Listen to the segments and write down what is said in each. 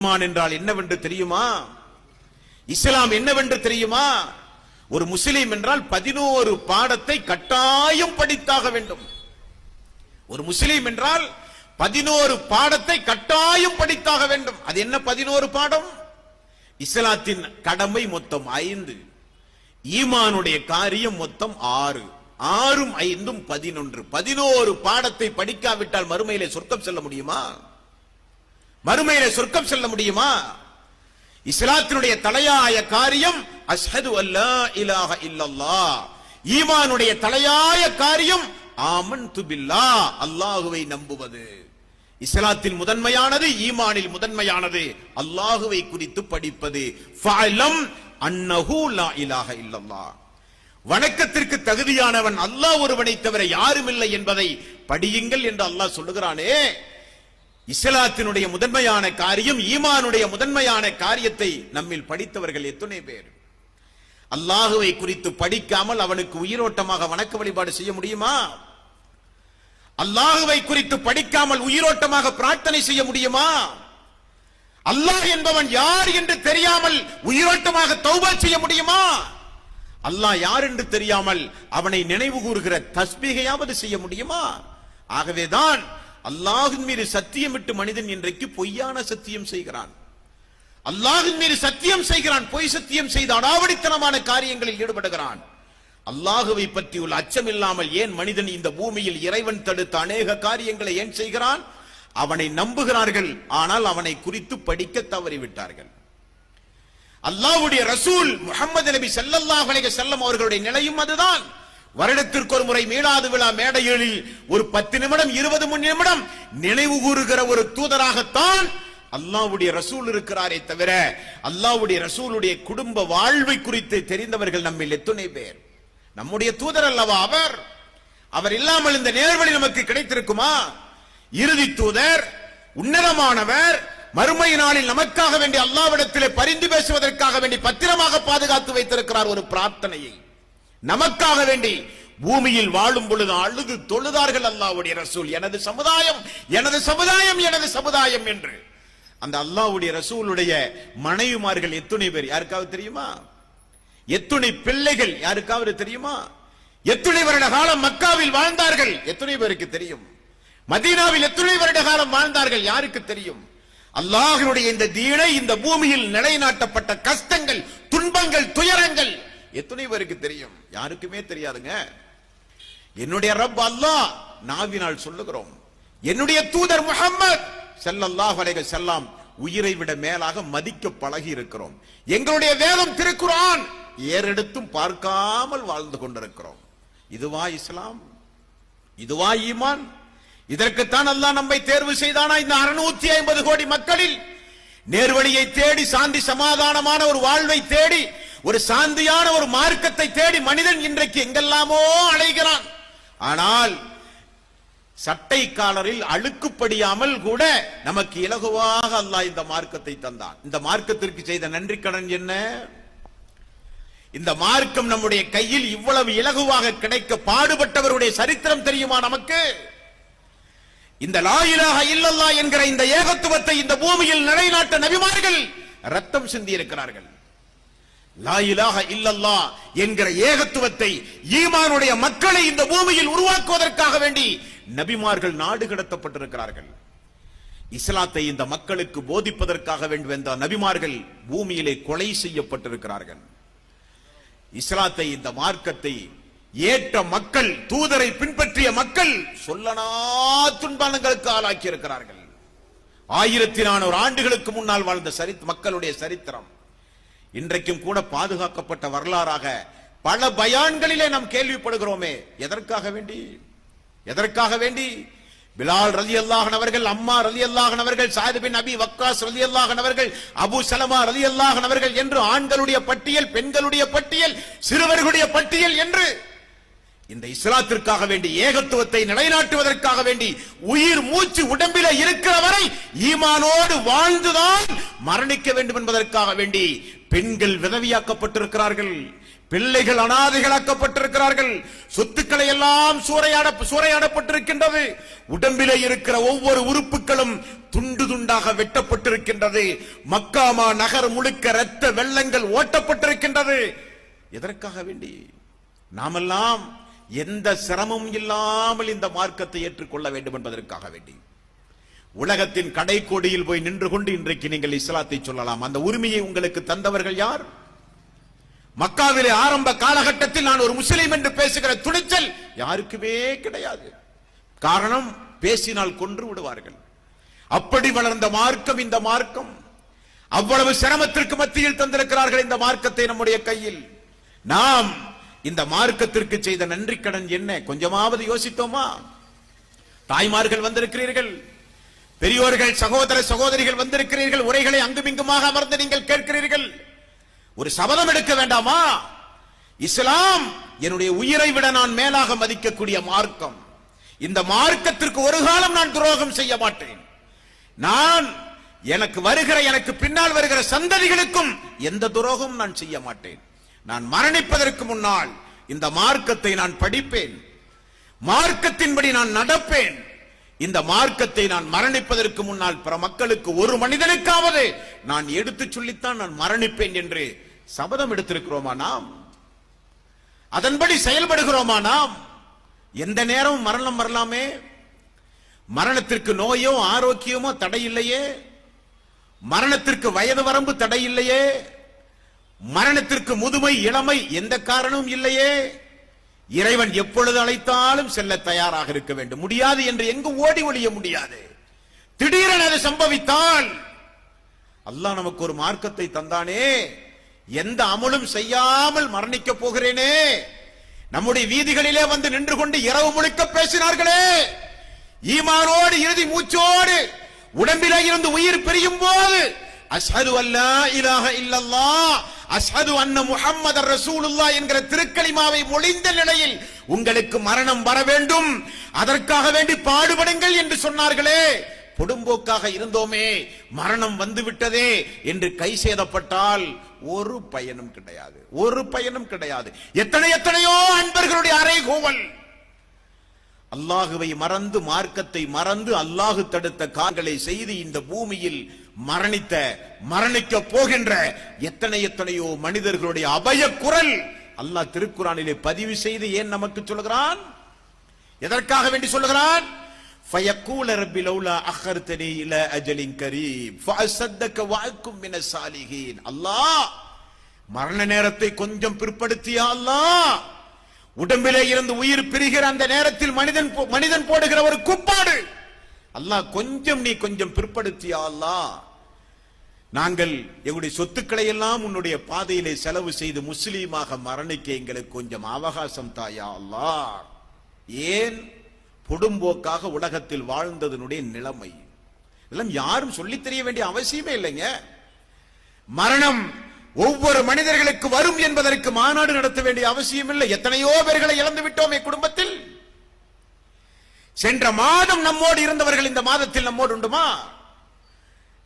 ஈமான் என்றால் என்னவென்று தெரியுமா? இஸ்லாம் என்னவென்று தெரியுமா? ஒரு முஸ்லிம் என்றால் 11 பாடத்தை கட்டாயம் படித்தாக வேண்டும். ஒரு முஸ்லிம் என்றால் 11 பாடத்தை கட்டாயம் படித்தாக வேண்டும். அது என்ன 11 பாடம்? இஸ்லாத்தின் கடமை மொத்தம் 5, ஈமானுடைய காரியம் மொத்தம் 6, 6ம் 5ம் 11. 11 பாடத்தை படிக்காவிட்டால் மறுமையிலே சொர்க்கம் செல்ல முடியுமா? மறுமையிலே சொர்க்கம் செல்ல முடியுமா? இஸ்லாத்தினுடைய தலையாய காரியம் அஷ்ஹது அல்லா இலாஹ இல்லல்லாஹ். ஈமானுடைய தலையாய காரியம் ஆமன்து பில்லாஹ், அல்லாஹுவை நம்புவது. இஸ்லாத்தின் முதன்மையானது, ஈமானில் முதன்மையானது அல்லாஹுவை குறித்து படிப்பது. ஃபஅலம் அன்னஹு லா இலாஹ இல்லல்லாஹ். வணக்கத்திற்கு தகுதியானவன் அல்லாஹ் ஒருவனை தவிர யாரும் இல்லை என்பதை படியுங்கள் என்று அல்லாஹ் சொல்லுகிறானே. இஸ்லாத்தினுடைய முதன்மையான காரியம், ஈமானுடைய முதன்மையான காரியத்தை நம்மில் படித்தவர்கள் எத்தனை பேர்? அல்லாஹுவை குறித்து படிக்காமல் அவனுக்கு உயிரோட்டமாக வணக்க வழிபாடு செய்ய முடியுமா? அல்லாஹுவை குறித்து படிக்காமல் உயிரோட்டமாக பிரார்த்தனை செய்ய முடியுமா? அல்லாஹ் என்பவன் யார் என்று தெரியாமல் உயிரோட்டமாக தௌபா செய்ய முடியுமா? அல்லாஹ் யார் என்று தெரியாமல் அவனை நினைவு கூறுகிற தஸ்பீகையாவது செய்ய முடியுமா? ஆகவேதான் அல்லாஹ்வின் மீது சத்தியமிட்டு மனிதன் இன்றைக்கு பொய்யான சத்தியம் செய்கிறான். அல்லாஹ்வின் மீது சத்தியம் செய்கிறான், பொய் சத்தியம் செய்து அடாவடித்தனமான காரியங்களில் ஈடுபடுகிறான். அல்லாஹுவை பற்றி உள்ள அச்சம் இல்லாமல் ஏன் மனிதன் இந்த பூமியில் இறைவன் தடுத்த அநேக காரியங்களை ஏன் செய்கிறான்? அவனை நம்புகிறார்கள், ஆனால் அவனை குறித்து படிக்க தவறிவிட்டார்கள். அல்லாஹ்வுடைய ரசூல் முஹம்மது நபி ஸல்லல்லாஹு அலைஹி வஸல்லம் அவர்களுடைய நிலையும் அதுதான். வருடத்திற்கு ஒரு முறை மீலாது விழா மேடையில் ஒரு 10 நிமிடம் 20 நிமிடம் நினைவு கூறுகிற ஒரு தூதராகத்தான் அல்லாஹ்வுடைய ரசூல் இருக்கிறாரே தவிர அல்லாஹ்வுடைய ரசூலுடைய குடும்ப வாழ்வை குறித்து தெரிந்தவர்கள் நம்மில் எத்தனை பேர்? நம்முடைய தூதர் அல்லவா அவர். அவர் இல்லாமல் இந்த நேர்வழி நமக்கு கிடைத்திருக்குமா? இறுதி தூதர், உன்னதமானவர், மறுமை நாளில் நமக்காக வேண்டி அல்லாஹ்விடத்திலே பரிந்து பேசுவதற்காக வேண்டி பத்திரமாக பாதுகாத்து வைத்திருக்கிறார் ஒரு பிரார்த்தனையை. நமக்காக வேண்டி பூமியில் வாழும் பொழுது அழுது தொழுதார்கள் அல்லாஹ்வுடைய ரசூல், எனது சமுதாயம், எனது சமுதாயம், எனது சமுதாயம் என்று. அந்த அல்லாஹ்வுடைய ரசூலுடைய மனைவிமார்கள் எத்தனை பேர் யாருக்காவது தெரியுமா? எத்தனை பிள்ளைகள் யாருக்காவது தெரியுமா? எத்தனை வருட காலம் மக்காவில் வாழ்ந்தார்கள் எத்தனை பேருக்கு தெரியும்? மதீனாவில் எத்தனை வருட காலம் வாழ்ந்தார்கள் யாருக்கு தெரியும்? அல்லாஹ்வுடைய இந்த தீனை இந்த பூமியில் நிலைநாட்டப்பட்ட கஷ்டங்கள், துன்பங்கள், துயரங்கள் எத்தனை பேருக்கு தெரியும்? யாருக்குமே தெரியாதுங்க. என்னுடைய ரப் அல்லாஹ் நாவினால் சொல்லுகிறோம், என்னுடைய தூதர் முஹம்மது ஸல்லல்லாஹு அலைஹி வஸல்லம் உயிரை விட மேலாக மதிக்க பழகி இருக்கிறோம். எங்களுடைய வேதம் திருக்குர்ஆன் ஏறெடுத்தும் பார்க்காமல் வாழ்ந்து கொண்டிருக்கிறோம். இதுவா இஸ்லாம்? இதுவா ஈமான்? இதற்குத்தான் அல்லாஹ் நம்மை தேர்வு செய்தானா? இந்த 650 கோடி மக்களில் நேர்வழியை தேடி, சாந்தி சமாதானமான ஒரு வாழ்வை தேடி, ஒரு சாந்தியான ஒரு மார்க்கத்தை தேடி மனிதன் இன்றைக்கு எங்கெல்லாமோ அலைகிறான். ஆனால் சட்டை காலரில் அழுக்குப்படியாமல் கூட நமக்கு இலகுவாக அல்லாஹ் இந்த மார்க்கத்தை தந்தான். இந்த மார்க்கத்திற்கு செய்த நன்றி கடன் என்ன? இந்த மார்க்கம் நம்முடைய கையில் இவ்வளவு இலகுவாக கிடைக்க பாடுபட்டவருடைய சரித்திரம் தெரியுமா நமக்கு? இந்த லா இலாஹ இல்லல்லாஹ் என்கிற இந்த ஏகத்துவத்தை இந்த பூமியில் நிலைநாட்ட நபிமார்கள் ரத்தம் சிந்தி இருக்கிறார்கள். லா இலாஹ இல்லல்லாஹ் என்கிற ஏகத்துவத்தை, ஈமானுடைய மக்களை இந்த பூமியில் உருவாக்குவதற்காக வேண்டி நபிமார்கள் நாடு கடத்தப்பட்டிருக்கிறார்கள். இஸ்லாத்தை இந்த மக்களுக்கு போதிப்பதற்காக வேண்டி வந்த நபிமார்கள் பூமியிலே கொலை செய்யப்பட்டிருக்கிறார்கள். இஸ்லாத்தை, இந்த மார்க்கத்தை ஏற்ற மக்கள், தூதரை பின்பற்றிய மக்கள் சொல்லனா துன்பங்களுக்கு ஆளாக்கி இருக்கிறார்கள். 1400 ஆண்டுகளுக்கு முன்னால் வாழ்ந்த மக்களுடைய சரித்திரம் இன்றைக்கும் கூட பாதுகாக்கப்பட்ட வரலாறாக பல பயான்களிலே நாம் கேள்விப்படுகிறோமே. எதற்காக வேண்டி? எதற்காக வேண்டி? பிலால் ரலியல்லாஹு அன்ஹு அவர்கள், அம்மா ரலியல்லாஹு அன்ஹு அவர்கள், சாயித் பின் அபி வக்காஸ் ரலியல்லாஹு அன்ஹு அவர்கள், அபூ சலமா ரலியல்லாஹு அன்ஹு அவர்கள் என்று ஆண்களுடைய பட்டியல், பெண்களுடைய பட்டியல், சிறுவர்களுடைய பட்டியல் என்று இந்த இஸ்லாத்திற்காக வேண்டி, ஏகத்துவத்தை நிலைநாட்டுவதற்காக வேண்டி உயிர் மூச்சு உடம்பில இருக்கிற வரை ஈமானோடு வாழ்ந்துதான் மரணிக்க வேண்டும் என்பதற்காக வேண்டி பெண்கள் விதவியாக்கப்பட்டிருக்கிறார்கள், பிள்ளைகள் அனாதைகளாக்கப்பட்டிருக்கிறார்கள். சொத்துக்களை எல்லாம் சூறையாடப்பட்டிருக்கின்றது. உடம்பிலே இருக்கிற ஒவ்வொரு உறுப்புகளும் துண்டு துண்டாக வெட்டப்பட்டிருக்கின்றது. மக்காமா நகர் முழுக்க இரத்த வெள்ளங்கள் ஓட்டப்பட்டிருக்கின்றது. எதற்காக வேண்டி? நாமெல்லாம் எந்த சிரமமும் இல்லாமல் இந்த மார்க்கத்தை ஏற்றுக்கொள்ள வேண்டும் என்பதற்காக வேண்டி. உலகத்தின் கடைக்கோடியில் போய் நின்று கொண்டு இன்றைக்கு நீங்கள் இஸ்லாத்தை சொல்லலாம். அந்த உரிமையை உங்களுக்கு தந்தவர்கள் யார்? மக்காவிலே ஆரம்ப காலகட்டத்தில் நான் ஒரு முஸ்லிம் என்று பேசுகிற துணிச்சல் யாருக்குமே கிடையாது. காரணம், பேசினால் கொன்று விடுவார்கள். அப்படி வளர்ந்த மார்க்கம் இந்த மார்க்கம். அவ்வளவு சிரமத்திற்கு மத்தியில் தந்திருக்கிறார்கள் இந்த மார்க்கத்தை நம்முடைய கையில். நாம் இந்த மார்க்கத்திற்கு செய்த நன்றி கடன் என்ன? கொஞ்சமாவது யோசித்தோமா? தாய்மார்கள் வந்திருக்கிறீர்கள், பெரியோர்கள், சகோதர சகோதரிகள் வந்திருக்கிறீர்கள். உரைகளை அங்குமிங்குமாக அமர்ந்து நீங்கள் கேட்கிறீர்கள். ஒரு சபதம் எடுக்க வேண்டாமா? இஸ்லாம் என்னுடைய உயிரை விட நான் மேலாக மதிக்கக்கூடிய மார்க்கம். இந்த மார்க்கத்திற்கு ஒரு காலம் நான் துரோகம் செய்ய மாட்டேன். நான் எனக்கு பின்னால் வருகிற சந்ததிகளுக்கும் எந்த துரோகம் நான் செய்ய மாட்டேன். நான் மரணிப்பதற்கு முன்னால் இந்த மார்க்கத்தை நான் படிப்பேன், மார்க்கத்தின்படி நான் நடப்பேன். இந்த மார்க்கத்தை நான் மரணிப்பதற்கு முன்னால் பிற மக்களுக்கு, ஒரு மனிதனுக்காவது நான் எடுத்து சொல்லித்தான் நான் மரணிப்பேன் என்று சபதம் எடுத்திருக்கிறோமா நாம்? அதன்படி செயல்படுகிறோமா நாம்? எந்த நேரமும் மரணம் வரலாமே. மரணத்திற்கு நோயோ ஆரோக்கியமோ தடை இல்லையே. மரணத்திற்கு வயது வரம்பு தடை இல்லையே. மரணத்திற்கு முதுமை, இளமை எந்த காரணமும் இல்லையே. இறைவன் எப்பொழுது அழைத்தாலும் செல்ல தயாராக இருக்க வேண்டும். முடியாது என்று எங்கு ஓடி ஒளிய முடியாது. திடீரென அது சம்பவித்தால், அல்லாஹ் நமக்கு ஒரு மார்க்கத்தை தந்தானே, எந்த அமலும் செய்யாமல் மரணிக்க போகிறேனே. நம்முடைய வீதிகளிலே வந்து நின்று கொண்டு இரவு முழுக்க பேசினார்களே, ஈமானோடு இறுதி மூச்சோடு உடம்பிலே இருந்து உயிர் பிரியும் போது அஷ்ஹது அல்லா இலாஹ இல்லல்லாஹ் அஷ்ஹது அன்ன முஹம்மதர் ரசூலுல்லாஹ் என்கிற திருக்கலிமாவை மொழிந்த நிலையில் உங்களுக்கு மரணம் வர வேண்டும், அதற்காக வேண்டி பாடுபடுங்கள் என்று சொன்னார்களே. பொடும்போக்காக இருந்தோமே, மரணம் வந்து விட்டதே என்று கை சேதப்பட்டால் ஒரு பயனும் கிடையாது, ஒரு பயனும் கிடையாது. எத்தனையோ அன்பர்களுடைய அறைகூவல். அல்லாஹுவை மறந்து, மார்க்கத்தை மறந்து, அல்லாஹு தடுத்த காரியங்களை செய்து இந்த பூமியில் மரணிக்க போகின்ற எத்தனையோ மனிதர்களுடைய அபய குரல் அல்லாஹ் திருக்குரானிலே பதிவு செய்து ஏன் நமக்கு சொல்கிறான்? எதற்காக வேண்டி சொல்கிறான்? فَيَقُولَ رَبِّ لَوْلَا أَخَّرْتَنِي إِلَى أَجَلٍ قَرِيبٍ فَأَصَدَّقَ وَأَكُن مِّنَ الصَّالِحِينَ. அல்லாஹ் மரண நேரத்தை கொஞ்சம் பிற்படுத்தியா அல்லாஹ்? உடம்பிலே இருந்து உயிர் பிரிகிற அந்த நேரத்தில் மனிதன் போடுகிற ஒரு கூப்பாடு, அல்லாஹ் கொஞ்சம் பிற்படுத்தியா அல்லாஹ்? நாங்கள் எங்களுடைய சொத்துக்களை எல்லாம் உன்னுடைய பாதையிலே செலவு செய்து முஸ்லீமாக மரணிக்க எங்களுக்கு கொஞ்சம் அவகாசம் தாயா அல்லாஹ். ஏன்? பொடும்போக்காக உலகத்தில் வாழ்ந்ததனுடைய நிலைமை எல்லாம் யாரும் சொல்லித் தெரிய வேண்டிய அவசியமே இல்லைங்க. மரணம் ஒவ்வொரு மனிதர்களுக்கு வரும் என்பதற்கு மாநாடு நடத்த வேண்டிய அவசியம் இல்லை. எத்தனையோ பேர்களை இழந்து விட்டோமே குடும்பத்தில். சென்ற மாதம் நம்மோடு இருந்தவர்கள் இந்த மாதத்தில் நம்மோடு உண்டுமா?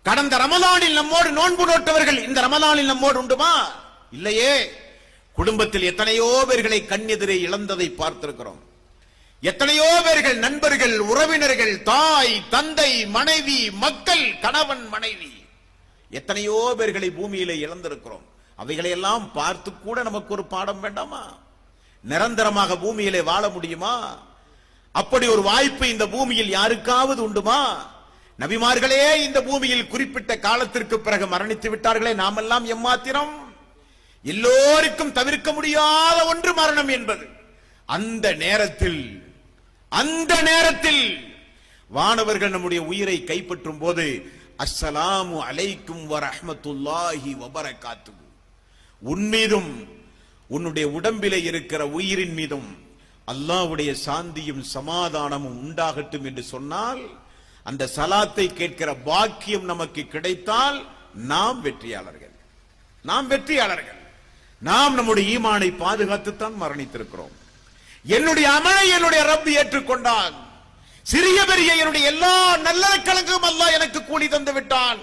கடந்த ரமலானில் நம்மோடு நோன்பு நோட்டவர்கள் இந்த ரமலானில் நம்மோடு உண்டுமா? இல்லையே. குடும்பத்தில் எத்தனையோ பேர்களை கண்ணெதிரே இழந்ததை பார்த்திருக்கிறோம். எத்தனையோ பேர்கள், நண்பர்கள், உறவினர்கள், தாய், தந்தை, மனைவி, மக்கள், கணவன், மனைவி, எத்தனையோ பேர்களை பூமியிலே இழந்திருக்கிறோம். அவைகளை எல்லாம் பார்த்து கூட நமக்கு ஒரு பாடம் வேண்டாமா? நிரந்தரமாக பூமியிலே வாழ முடியுமா? அப்படி ஒரு வாய்ப்பு இந்த பூமியில் யாருக்காவது உண்டுமா? நபிமார்களே இந்த பூமியில் குறிப்பிட்ட காலத்திற்கு பிறகு மரணித்து விட்டார்களே, நாமெல்லாம் எம்மாத்திரம்? எல்லோருக்கும் தவிர்க்க முடியாத ஒன்று மரணம் என்பது. அந்த நேரத்தில் வானவர்கள் நம்முடைய உயிரை கைப்பற்றும் போது அஸ்ஸலாமு அலைக்கும் வரஹ்மத்துல்லாஹி வபரகாத்துஹு, உன் மீதும் உன்னுடைய உடம்பிலே இருக்கிற உயிரின் மீதும் அல்லாஹ்வுடைய சாந்தியும் சமாதானமும் உண்டாகட்டும் என்று சொன்னால், அந்த சலாத்தை கேட்கிற பாக்கியம் நமக்கு கிடைத்தால் நாம் வெற்றியாளர்கள். நாம் நம்முடைய ஈமானை பாதுகாத்துத்தான் மரணித்திருக்கிறோம். என்னுடைய அமலை என்னுடைய ரப் ஏற்றுக்கொண்டான். சிறிய பெரிய என்னுடைய எல்லா நல்ல கலங்கும் அல்லாஹ் எனக்கு கூலி தந்து விட்டான்.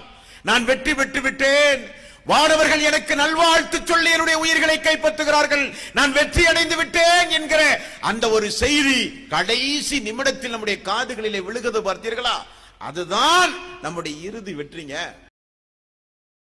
நான் வெற்றி பெற்று விட்டேன். வானவர்கள் எனக்கு நல்வாழ்த்து சொல்லி என்னுடைய உயிர்களை கைப்பற்றுகிறார்கள், நான் வெற்றி அடைந்து விட்டேன் என்கிற அந்த ஒரு செய்தி கடைசி நிமிடத்தில் நம்முடைய காதுகளிலே விழுகிறது பார்த்தீர்களா? அதுதான் நம்முடைய இறுதி வெற்றிங்க.